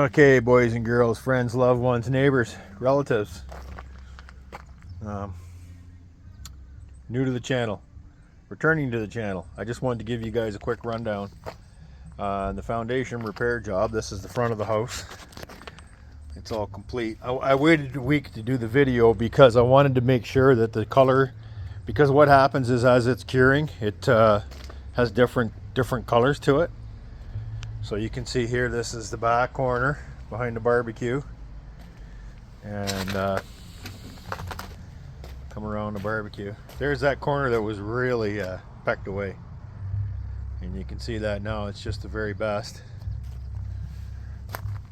Okay, boys and girls, friends, loved ones, neighbors, relatives, new to the channel, returning to the channel. I just wanted to give you guys a quick rundown on the foundation repair job. This is the front of the house. It's all complete. I waited a week to do the video because I wanted to make sure that the color, because what happens is as it's curing, it has different colors to it. So you can see here, this is the back corner behind the barbecue, and come around the barbecue. There's that corner that was really pecked away, and you can see that now. It's just the very best.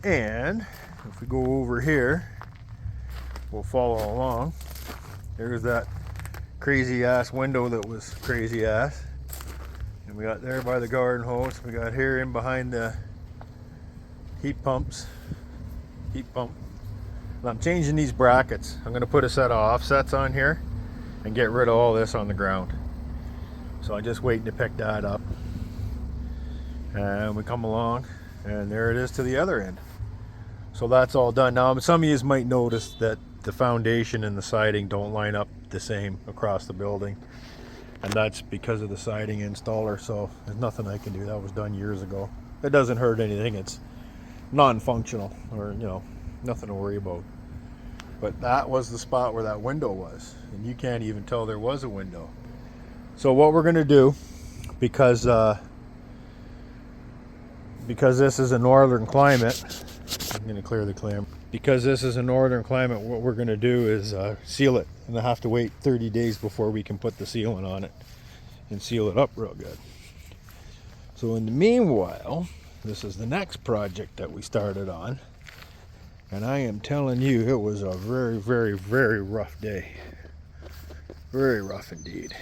And if we go over here, we'll follow along. There's that crazy ass window that was crazy ass. And we got there by the garden hose. We got here in behind the heat pump. And I'm changing these brackets. I'm going to put a set of offsets on here and get rid of all this on the ground. So I'm just waiting to pick that up. And we come along, and there it is to the other end. So that's all done. Now some of you might notice that the foundation and the siding don't line up the same across the building. And that's because of the siding installer, so there's nothing I can do. That was done years ago. It doesn't hurt anything. It's non-functional, or nothing to worry about. But that was the spot where that window was, and you can't even tell there was a window. So what we're going to do, because this is a northern climate, I'm going to clear the clamp. Because this is a northern climate, what we're going to do is seal it. And I have to wait 30 days before we can put the sealant on it and seal it up real good. So in the meanwhile, this is the next project that we started on. And I am telling you, it was a very, very, very rough day. Very rough indeed.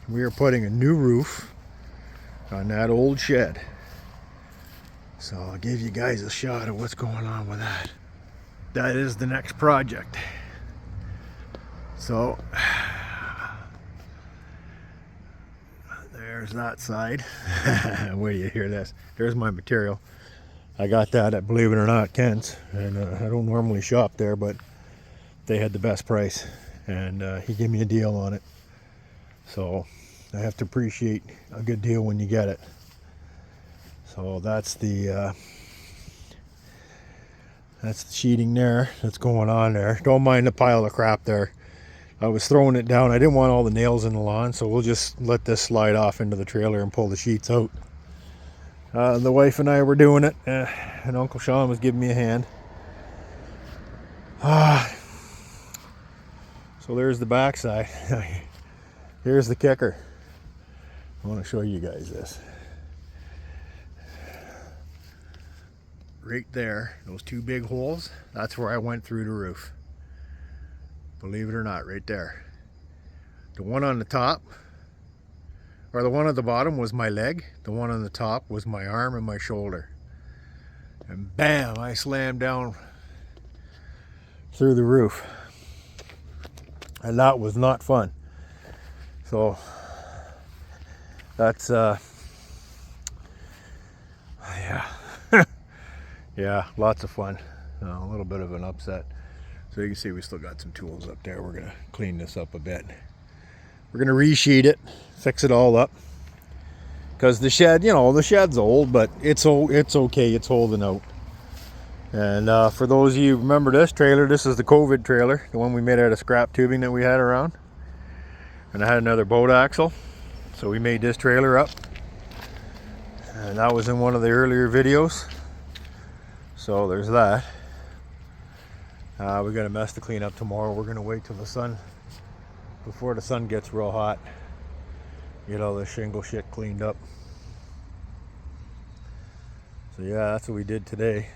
We are putting a new roof on that old shed. So I'll give you guys a shot of what's going on with that. That is the next project. So there's that side. Wait till you hear this. There's my material. I got that at, believe it or not, Kent's, and I don't normally shop there, but they had the best price, and he gave me a deal on it. So I have to appreciate a good deal when you get it. So that's the sheeting there that's going on there. Don't mind the pile of crap there. I was throwing it down. I didn't want all the nails in the lawn, so we'll just let this slide off into the trailer and pull the sheets out. The wife and I were doing it, and Uncle Sean was giving me a hand. So there's the back side. Here's the kicker. I want to show you guys this. Right there, those two big holes, that's where I went through the roof. Believe it or not, right there. The one on the top, or the one at the bottom, was my leg. The one on the top was my arm and my shoulder. And bam, I slammed down through the roof. And that was not fun. So that's yeah. Yeah, lots of fun. A little bit of an upset. So you can see we still got some tools up there. We're going to clean this up a bit. We're going to resheet it, fix it all up. Because the shed, the shed's old, but it's okay. It's holding out. And for those of you who remember this trailer, this is the COVID trailer, the one we made out of scrap tubing that we had around. And I had another boat axle, so we made this trailer up. And that was in one of the earlier videos. So there's that. We got a mess to clean up tomorrow. We're gonna wait till the sun, before the sun gets real hot, get all the shingle shit cleaned up. So yeah, that's what we did today.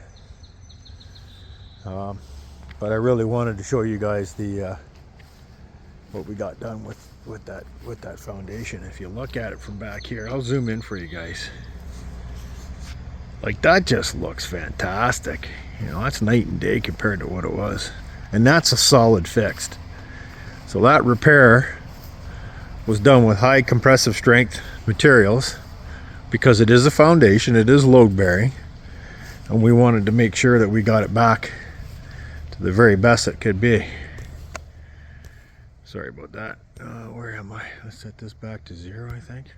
But I really wanted to show you guys the what we got done with that foundation. If you look at it from back here, I'll zoom in for you guys. Like, that just looks fantastic. That's night and day compared to what it was. And that's a solid fixed. So that repair was done with high compressive strength materials because it is a foundation, it is load bearing. and we wanted to make sure that we got it back to the very best it could be. Sorry about that. Where am I? Let's set this back to 0, I think.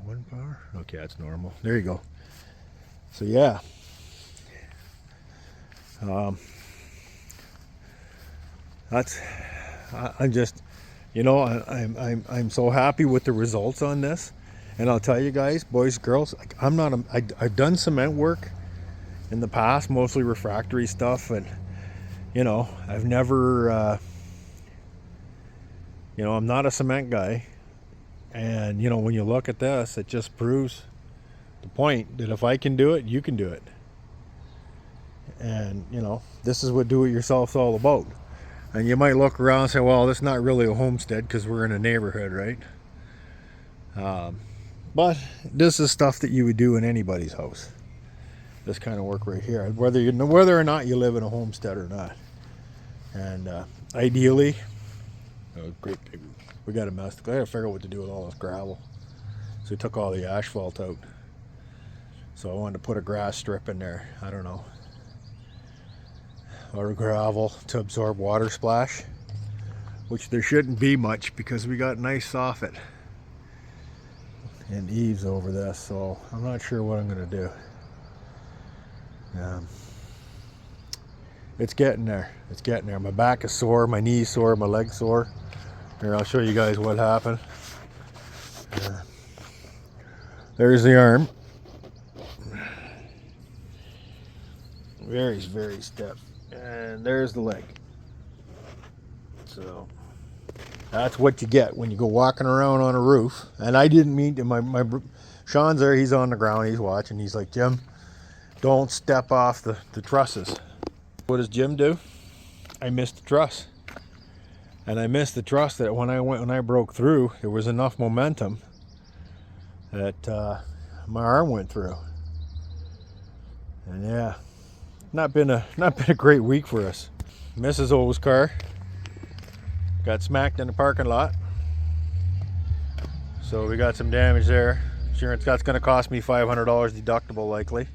1 power. Okay, that's normal. There you go. So yeah, I'm just, you know, I'm so happy with the results on this. And I'll tell you guys, boys, girls, I've done cement work in the past, mostly refractory stuff, and you know, I've never, you know, I'm not a cement guy. And you know, when you look at this, it just proves the point that if I can do it, you can do it. And you know, this is what do-it-yourself's all about. And you might look around and say, well, this is not really a homestead because we're in a neighborhood, right? But this is stuff that you would do in anybody's house. This kind of work right here, whether or not you live in a homestead or not. And ideally, oh, great, we got a mess. I got to figure out what to do with all this gravel. So we took all the asphalt out. So I wanted to put a grass strip in there. I don't know, or gravel to absorb water splash, which there shouldn't be much because we got nice soffit and eaves over this, so I'm not sure what I'm going to do. It's getting there. It's getting there. My back is sore, my knee's sore, my leg's sore. Here, I'll show you guys what happened. There's the arm. Very, very stiff. And there's the leg. So that's what you get when you go walking around on a roof. And I didn't mean to. Sean's there. He's on the ground. He's watching. He's like, Jim, don't step off the trusses. What does Jim do? I missed the truss. And I missed the truss that when I broke through, there was enough momentum that my arm went through. And yeah, not been a great week for us. Mrs. O's car got smacked in the parking lot, so we got some damage there. Insurance, that's going to cost me $500 deductible likely,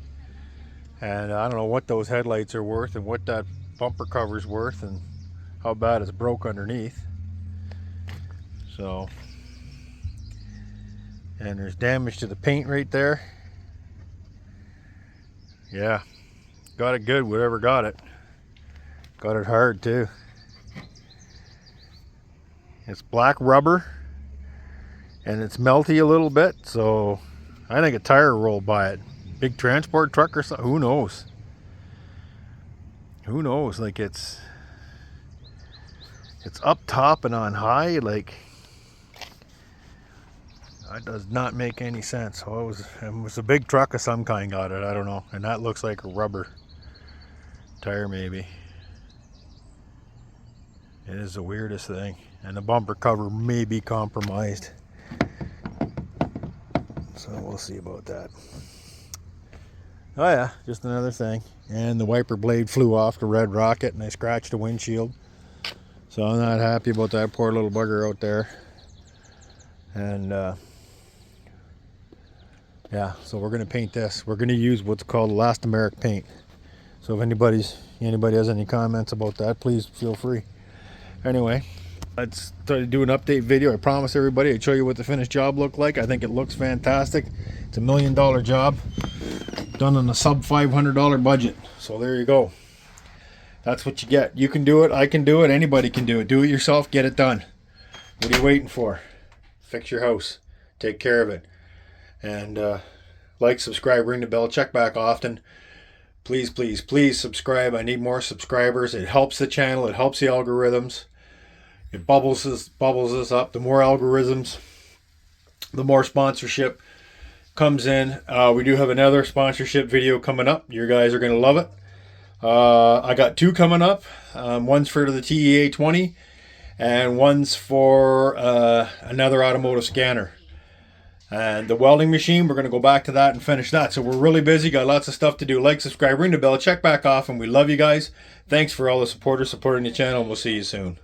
and I don't know what those headlights are worth and what that bumper cover's worth and how bad it's broke underneath. So, and there's damage to the paint right there. Yeah, got it good, whatever got it. Got it hard too. It's black rubber and it's melty a little bit, so I think a tire rolled by it. Big transport truck or something, who knows? Who knows? Like it's up top and on high, like that does not make any sense. So it was a big truck of some kind got it, I don't know. And that looks like a rubber tire maybe. It is the weirdest thing. And the bumper cover may be compromised. So we'll see about that. Oh yeah, just another thing. And the wiper blade flew off the red rocket and I scratched the windshield. So I'm not happy about that poor little bugger out there. And yeah, so we're going to paint this. We're going to use what's called elastomeric paint. So if anybody has any comments about that, please feel free. Anyway, let's try to do an update video. I promise everybody I'd show you what the finished job looked like. I think it looks fantastic. It's a $1 million job done on a sub $500 budget. So there you go. That's what you get. You can do it. I can do it. Anybody can do it. Do it yourself. Get it done. What are you waiting for? Fix your house. Take care of it. And like, subscribe, ring the bell, check back often. Please, please, please subscribe. I need more subscribers. It helps the channel. It helps the algorithms. It bubbles us up. The more algorithms, the more sponsorship comes in. We do have another sponsorship video coming up. You guys are going to love it. I got 2 coming up. One's for the TEA 20 and one's for another automotive scanner. And the welding machine, we're going to go back to that and finish that. So we're really busy, got lots of stuff to do. Like, subscribe, ring the bell, check back off, and we love you guys. Thanks for all the supporters supporting the channel, and we'll see you soon.